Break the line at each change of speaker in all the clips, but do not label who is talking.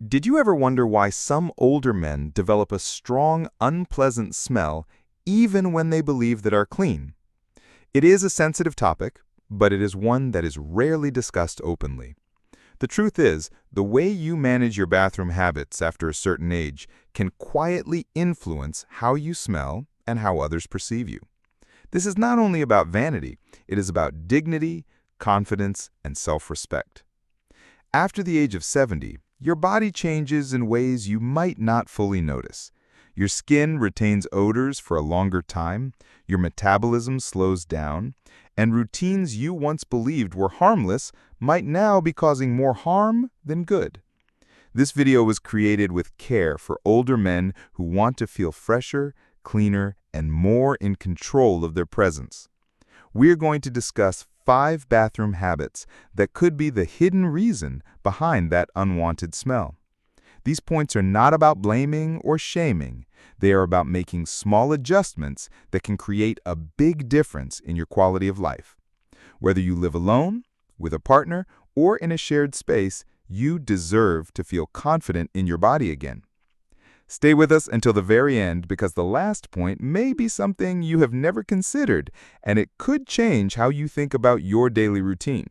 Did you ever wonder why some older men develop a strong, unpleasant smell even when they believe that are clean? It is a sensitive topic, but it is one that is rarely discussed openly. The truth is, the way you manage your bathroom habits after a certain age can quietly influence how you smell and how others perceive you. This is not only about vanity, it is about dignity, confidence, and self-respect. After the age of 70, your body changes in ways you might not fully notice. Your skin retains odors for a longer time, your metabolism slows down, and routines you once believed were harmless might now be causing more harm than good. This video was created with care for older men who want to feel fresher, cleaner, and more in control of their presence. We're going to discuss 5 bathroom habits that could be the hidden reason behind that unwanted smell. These points are not about blaming or shaming. They are about making small adjustments that can create a big difference in your quality of life. Whether you live alone, with a partner, or in a shared space, you deserve to feel confident in your body again. Stay with us until the very end because the last point may be something you have never considered, and it could change how you think about your daily routine.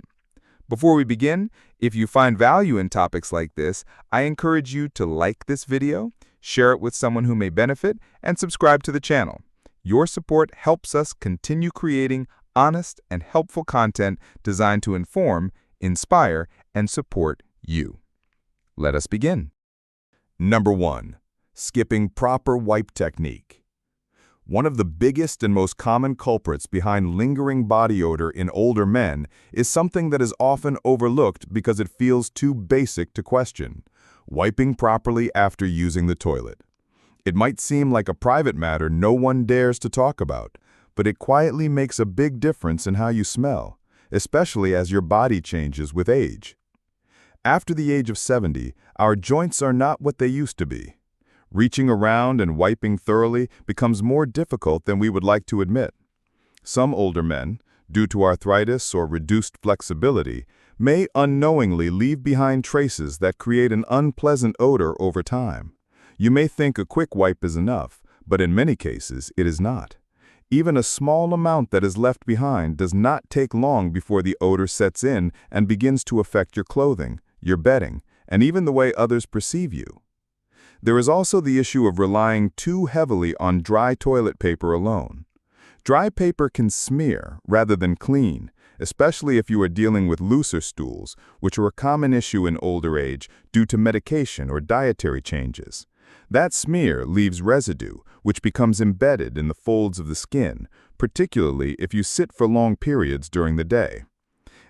Before we begin, if you find value in topics like this, I encourage you to like this video, share it with someone who may benefit, and subscribe to the channel. Your support helps us continue creating honest and helpful content designed to inform, inspire, and support you. Let us begin. Number 1. Skipping proper wipe technique. One of the biggest and most common culprits behind lingering body odor in older men is something that is often overlooked because it feels too basic to question: wiping properly after using the toilet. It might seem like a private matter no one dares to talk about, but it quietly makes a big difference in how you smell, especially as your body changes with age. After the age of 70, our joints are not what they used to be. Reaching around and wiping thoroughly becomes more difficult than we would like to admit. Some older men, due to arthritis or reduced flexibility, may unknowingly leave behind traces that create an unpleasant odor over time. You may think a quick wipe is enough, but in many cases it is not. Even a small amount that is left behind does not take long before the odor sets in and begins to affect your clothing, your bedding, and even the way others perceive you. There is also the issue of relying too heavily on dry toilet paper alone. Dry paper can smear rather than clean, especially if you are dealing with looser stools, which are a common issue in older age due to medication or dietary changes. That smear leaves residue, which becomes embedded in the folds of the skin, particularly if you sit for long periods during the day.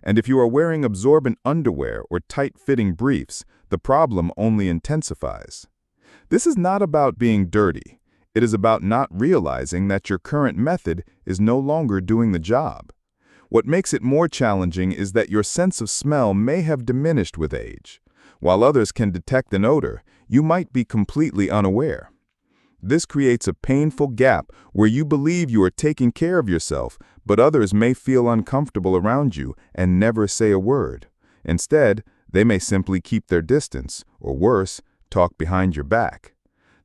And if you are wearing absorbent underwear or tight-fitting briefs, the problem only intensifies. This is not about being dirty. It is about not realizing that your current method is no longer doing the job. What makes it more challenging is that your sense of smell may have diminished with age. While others can detect an odor, you might be completely unaware. This creates a painful gap where you believe you are taking care of yourself, but others may feel uncomfortable around you and never say a word. Instead, they may simply keep their distance, or worse, talk behind your back.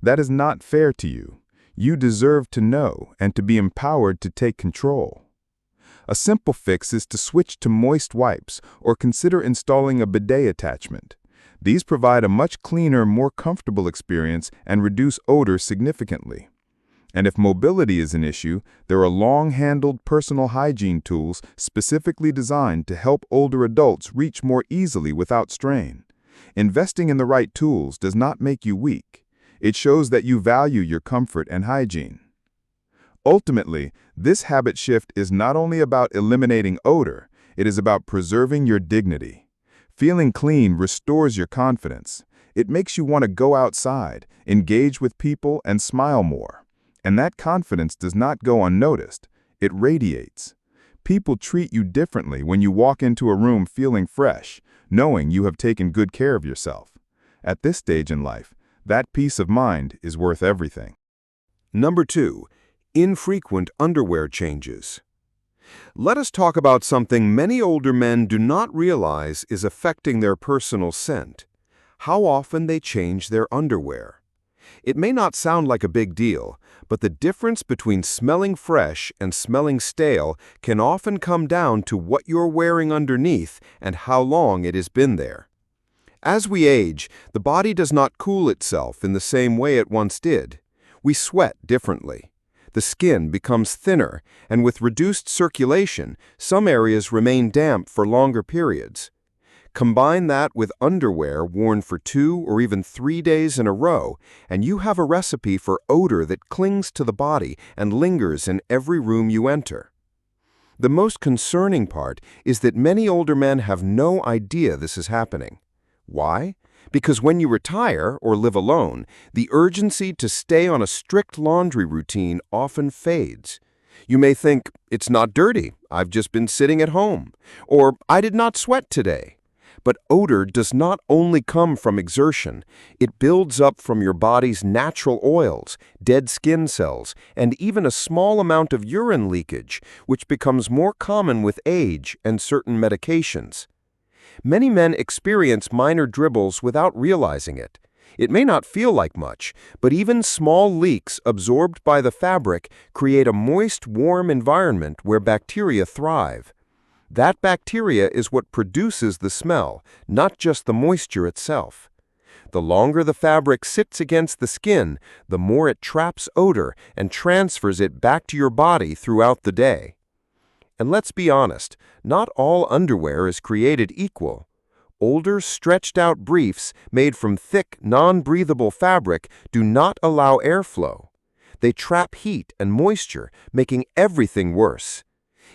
That is not fair to you. You deserve to know and to be empowered to take control. A simple fix is to switch to moist wipes or consider installing a bidet attachment. These provide a much cleaner, more comfortable experience and reduce odor significantly. And if mobility is an issue, there are long-handled personal hygiene tools specifically designed to help older adults reach more easily without strain. Investing in the right tools does not make you weak. It shows that you value your comfort and hygiene. Ultimately, this habit shift is not only about eliminating odor, it is about preserving your dignity. Feeling clean restores your confidence. It makes you want to go outside, engage with people, and smile more. And that confidence does not go unnoticed. It radiates. People treat you differently when you walk into a room feeling fresh, knowing you have taken good care of yourself. At this stage in life, that peace of mind is worth everything.
Number 2. Infrequent underwear changes. Let us talk about something many older men do not realize is affecting their personal scent: how often they change their underwear. It may not sound like a big deal, but the difference between smelling fresh and smelling stale can often come down to what you're wearing underneath and how long it has been there. As we age, the body does not cool itself in the same way it once did. We sweat differently. The skin becomes thinner, and with reduced circulation, some areas remain damp for longer periods. Combine that with underwear worn for 2 or even 3 days in a row, and you have a recipe for odor that clings to the body and lingers in every room you enter. The most concerning part is that many older men have no idea this is happening. Why? Because when you retire or live alone, the urgency to stay on a strict laundry routine often fades. You may think, "It's not dirty, I've just been sitting at home," or "I did not sweat today." But odor does not only come from exertion, it builds up from your body's natural oils, dead skin cells, and even a small amount of urine leakage, which becomes more common with age and certain medications. Many men experience minor dribbles without realizing it. It may not feel like much, but even small leaks absorbed by the fabric create a moist, warm environment where bacteria thrive. That bacteria is what produces the smell, not just the moisture itself. The longer the fabric sits against the skin, the more it traps odor and transfers it back to your body throughout the day. And let's be honest, not all underwear is created equal. Older, stretched-out briefs made from thick, non-breathable fabric do not allow airflow. They trap heat and moisture, making everything worse.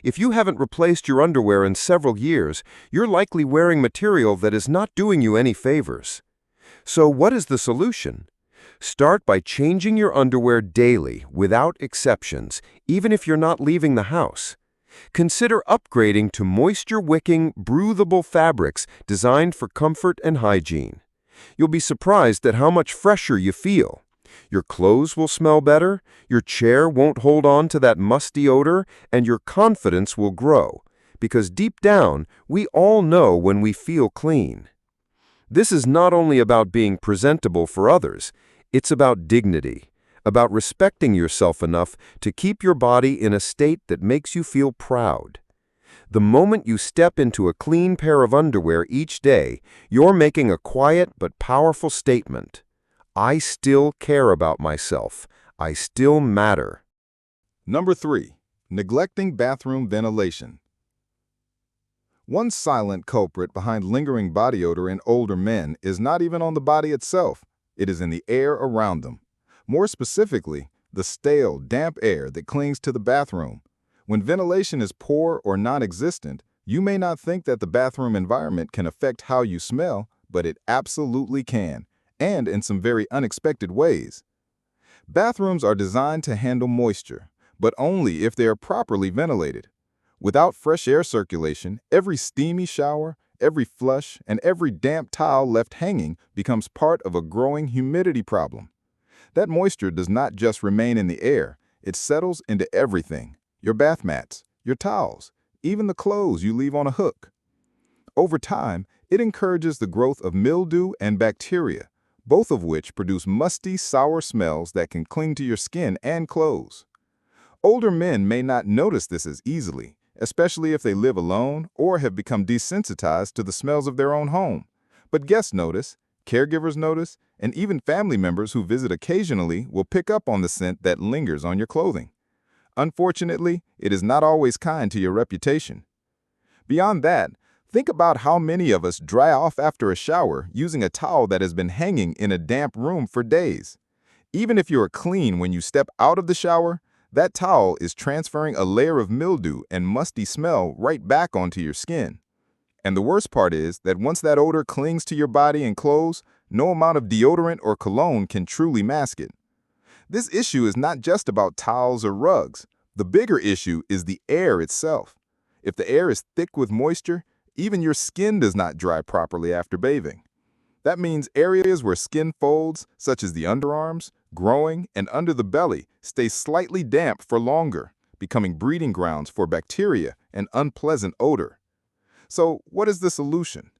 If you haven't replaced your underwear in several years, you're likely wearing material that is not doing you any favors. So what is the solution? Start by changing your underwear daily, without exceptions, even if you're not leaving the house. Consider upgrading to moisture-wicking, breathable fabrics designed for comfort and hygiene. You'll be surprised at how much fresher you feel. Your clothes will smell better, your chair won't hold on to that musty odor, and your confidence will grow. Because deep down, we all know when we feel clean. This is not only about being presentable for others, it's about dignity, about respecting yourself enough to keep your body in a state that makes you feel proud. The moment you step into a clean pair of underwear each day, you're making a quiet but powerful statement. I still care about myself. I still matter.
Number 3. Neglecting bathroom ventilation. One silent culprit behind lingering body odor in older men is not even on the body itself. It is in the air around them. More specifically, the stale, damp air that clings to the bathroom. When ventilation is poor or non-existent, you may not think that the bathroom environment can affect how you smell, but it absolutely can, and in some very unexpected ways. Bathrooms are designed to handle moisture, but only if they are properly ventilated. Without fresh air circulation, every steamy shower, every flush, and every damp towel left hanging becomes part of a growing humidity problem. That moisture does not just remain in the air, it settles into everything: your bath mats, your towels, even the clothes you leave on a hook. Over time, it encourages the growth of mildew and bacteria, both of which produce musty, sour smells that can cling to your skin and clothes. Older men may not notice this as easily, especially if they live alone or have become desensitized to the smells of their own home. But guests notice, caregivers notice, and even family members who visit occasionally will pick up on the scent that lingers on your clothing. Unfortunately, it is not always kind to your reputation. Beyond that, think about how many of us dry off after a shower using a towel that has been hanging in a damp room for days. Even if you are clean when you step out of the shower, that towel is transferring a layer of mildew and musty smell right back onto your skin. And the worst part is that once that odor clings to your body and clothes, no amount of deodorant or cologne can truly mask it. This issue is not just about towels or rugs. The bigger issue is the air itself. If the air is thick with moisture, even your skin does not dry properly after bathing. That means areas where skin folds, such as the underarms, groin, and under the belly, stay slightly damp for longer, becoming breeding grounds for bacteria and unpleasant odor. So, what is the solution?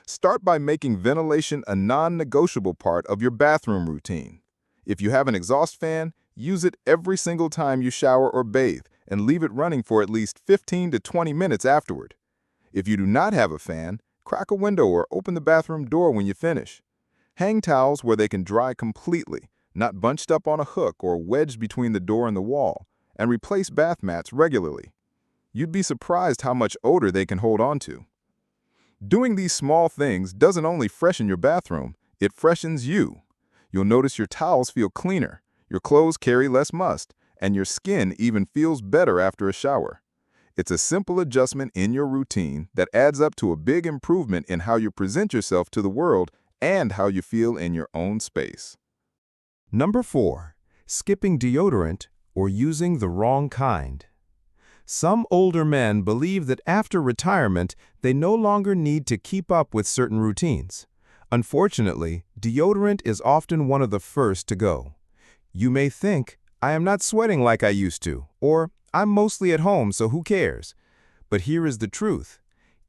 Start by making ventilation a non-negotiable part of your bathroom routine. If you have an exhaust fan, use it every single time you shower or bathe and leave it running for at least 15 to 20 minutes afterward. If you do not have a fan, crack a window or open the bathroom door when you finish. Hang towels where they can dry completely, not bunched up on a hook or wedged between the door and the wall, and replace bath mats regularly. You'd be surprised how much odor they can hold on to. Doing these small things doesn't only freshen your bathroom, it freshens you. You'll notice your towels feel cleaner, your clothes carry less must, and your skin even feels better after a shower. It's a simple adjustment in your routine that adds up to a big improvement in how you present yourself to the world and how you feel in your own space.
Number 4. Skipping deodorant or using the wrong kind. Some older men believe that after retirement, they no longer need to keep up with certain routines. Unfortunately, deodorant is often one of the first to go. You may think, I am not sweating like I used to, or I'm mostly at home, so who cares? But here is the truth.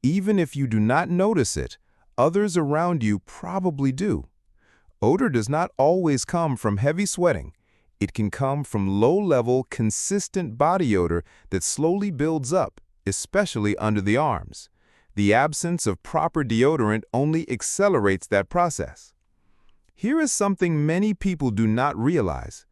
Even if you do not notice it, others around you probably do. Odor does not always come from heavy sweating. It can come from low-level, consistent body odor that slowly builds up, especially under the arms. The absence of proper deodorant only accelerates that process. Here is something many people do not realize.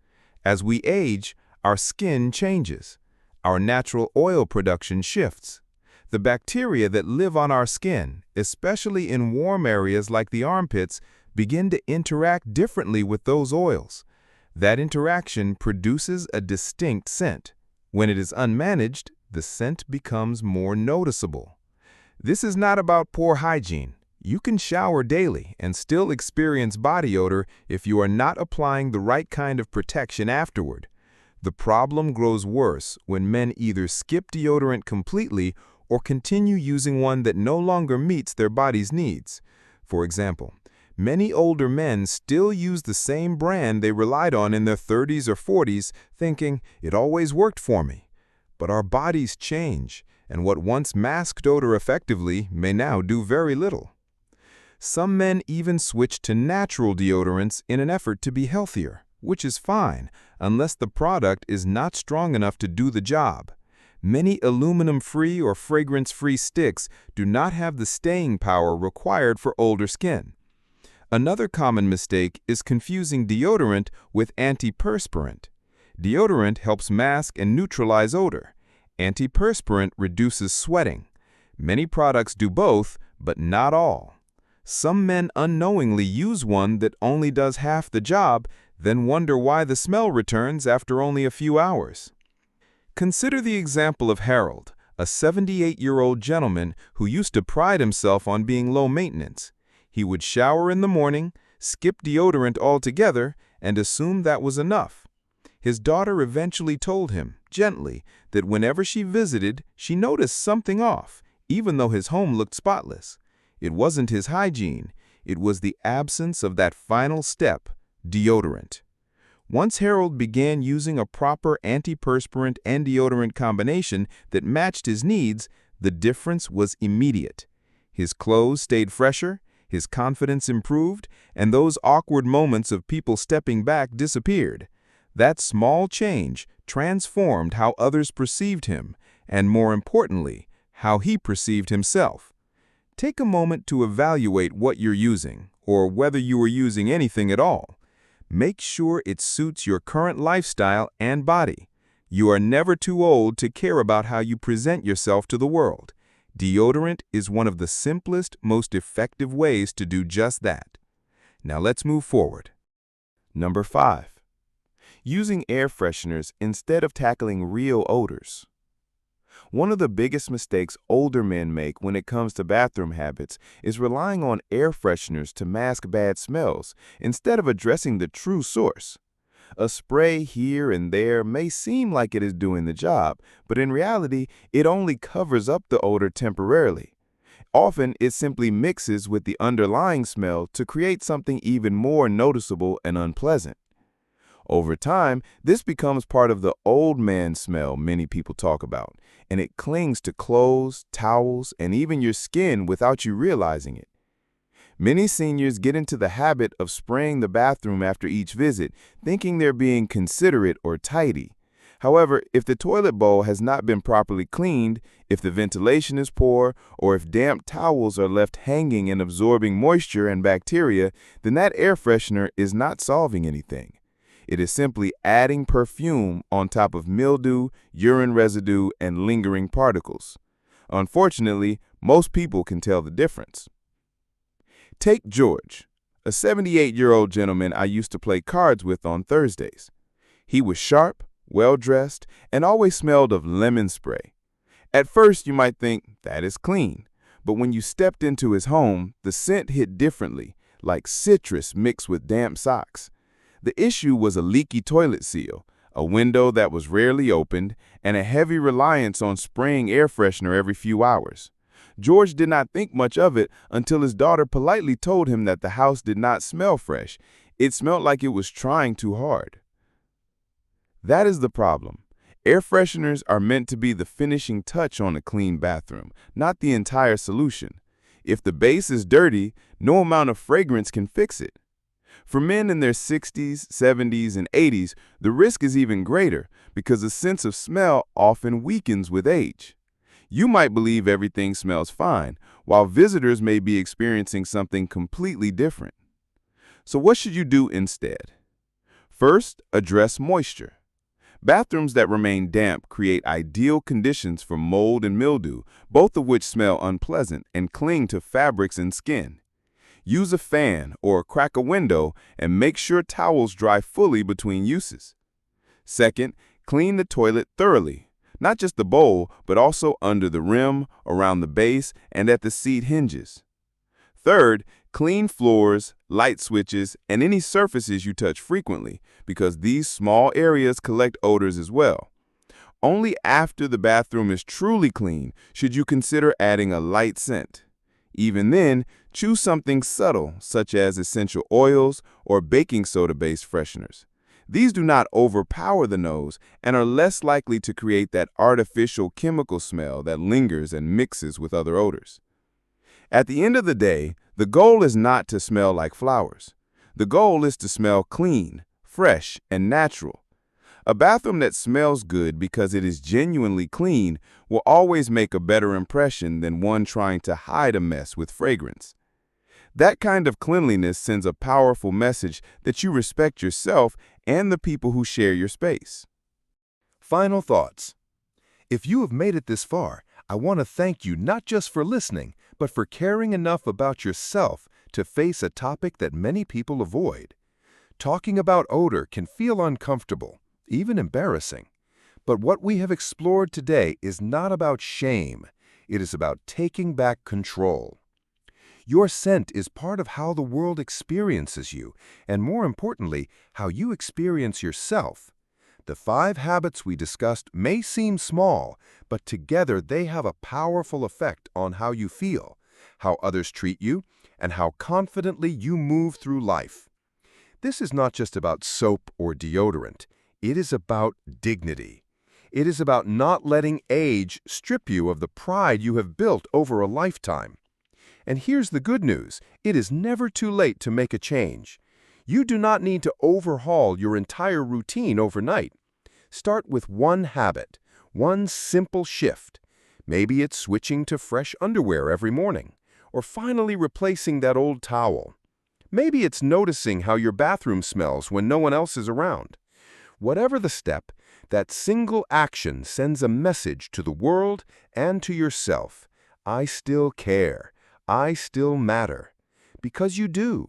As we age, our skin changes. Our natural oil production shifts. The bacteria that live on our skin, especially in warm areas like the armpits, begin to interact differently with those oils. That interaction produces a distinct scent. When it is unmanaged, the scent becomes more noticeable. This is not about poor hygiene. You can shower daily and still experience body odor if you are not applying the right kind of protection afterward. The problem grows worse when men either skip deodorant completely or continue using one that no longer meets their body's needs. For example, many older men still use the same brand they relied on in their 30s or 40s, thinking, it always worked for me. But our bodies change, and what once masked odor effectively may now do very little. Some men even switch to natural deodorants in an effort to be healthier, which is fine, unless the product is not strong enough to do the job. Many aluminum-free or fragrance-free sticks do not have the staying power required for older skin. Another common mistake is confusing deodorant with antiperspirant. Deodorant helps mask and neutralize odor. Antiperspirant reduces sweating. Many products do both, but not all. Some men unknowingly use one that only does half the job, then wonder why the smell returns after only a few hours. Consider the example of Harold, a 78-year-old gentleman who used to pride himself on being low maintenance. He would shower in the morning, skip deodorant altogether, and assume that was enough. His daughter eventually told him, gently, that whenever she visited, she noticed something off, even though his home looked spotless. It wasn't his hygiene, it was the absence of that final step, deodorant. Once Harold began using a proper antiperspirant and deodorant combination that matched his needs, the difference was immediate. His clothes stayed fresher, his confidence improved, and those awkward moments of people stepping back disappeared. That small change transformed how others perceived him, and more importantly, how he perceived himself. Take a moment to evaluate what you're using, or whether you are using anything at all. Make sure it suits your current lifestyle and body. You are never too old to care about how you present yourself to the world. Deodorant is one of the simplest, most effective ways to do just that. Now let's move forward. Number 5. Using air fresheners instead of tackling real odors. One of the biggest mistakes older men make when it comes to bathroom habits is relying on air fresheners to mask bad smells instead of addressing the true source. A spray here and there may seem like it is doing the job, but in reality, it only covers up the odor temporarily. Often, it simply mixes with the underlying smell to create something even more noticeable and unpleasant. Over time, this becomes part of the old man smell many people talk about, and it clings to clothes, towels, and even your skin without you realizing it. Many seniors get into the habit of spraying the bathroom after each visit, thinking they're being considerate or tidy. However, if the toilet bowl has not been properly cleaned, if the ventilation is poor, or if damp towels are left hanging and absorbing moisture and bacteria, then that air freshener is not solving anything. It is simply adding perfume on top of mildew, urine residue, and lingering particles. Unfortunately, most people can tell the difference. Take George, a 78-year-old gentleman I used to play cards with on Thursdays. He was sharp, well-dressed, and always smelled of lemon spray. At first, you might think that is clean, but when you stepped into his home, the scent hit differently, like citrus mixed with damp socks. The issue was a leaky toilet seal, a window that was rarely opened, and a heavy reliance on spraying air freshener every few hours. George did not think much of it until his daughter politely told him that the house did not smell fresh. It smelled like it was trying too hard. That is the problem. Air fresheners are meant to be the finishing touch on a clean bathroom, not the entire solution. If the base is dirty, no amount of fragrance can fix it. For men in their 60s, 70s, and 80s, the risk is even greater because the sense of smell often weakens with age. You might believe everything smells fine, while visitors may be experiencing something completely different. So what should you do instead? First, address moisture. Bathrooms that remain damp create ideal conditions for mold and mildew, both of which smell unpleasant and cling to fabrics and skin. Use a fan or crack a window and make sure towels dry fully between uses. Second, clean the toilet thoroughly. Not just the bowl, but also under the rim, around the base, and at the seat hinges. Third, clean floors, light switches, and any surfaces you touch frequently, because these small areas collect odors as well. Only after the bathroom is truly clean should you consider adding a light scent. Even then, choose something subtle, such as essential oils or baking soda-based fresheners. These do not overpower the nose and are less likely to create that artificial chemical smell that lingers and mixes with other odors. At the end of the day, the goal is not to smell like flowers. The goal is to smell clean, fresh, and natural. A bathroom that smells good because it is genuinely clean will always make a better impression than one trying to hide a mess with fragrance. That kind of cleanliness sends a powerful message that you respect yourself and the people who share your space.
Final thoughts. If you have made it this far, I want to thank you not just for listening, but for caring enough about yourself to face a topic that many people avoid. Talking about odor can feel uncomfortable, even embarrassing. But what we have explored today is not about shame. It is about taking back control. Your scent is part of how the world experiences you, and more importantly, how you experience yourself. The 5 habits we discussed may seem small, but together they have a powerful effect on how you feel, how others treat you, and how confidently you move through life. This is not just about soap or deodorant. It is about dignity. It is about not letting age strip you of the pride you have built over a lifetime. And here's the good news. It is never too late to make a change. You do not need to overhaul your entire routine overnight. Start with one habit, one simple shift. Maybe it's switching to fresh underwear every morning, or finally replacing that old towel. Maybe it's noticing how your bathroom smells when no one else is around. Whatever the step, that single action sends a message to the world and to yourself. I still care. I still matter. Because you do.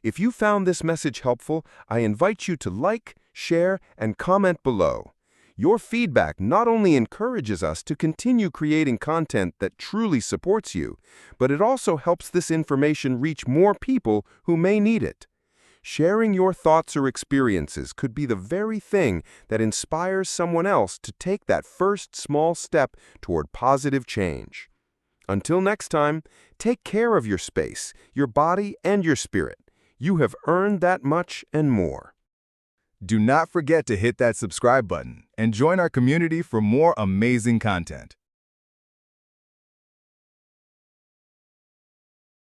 If you found this message helpful, I invite you to like, share, and comment below. Your feedback not only encourages us to continue creating content that truly supports you, but it also helps this information reach more people who may need it. Sharing your thoughts or experiences could be the very thing that inspires someone else to take that first small step toward positive change. Until next time, take care of your space, your body, and your spirit. You have earned that much and more.
Do not forget to hit that subscribe button and join our community for more amazing content.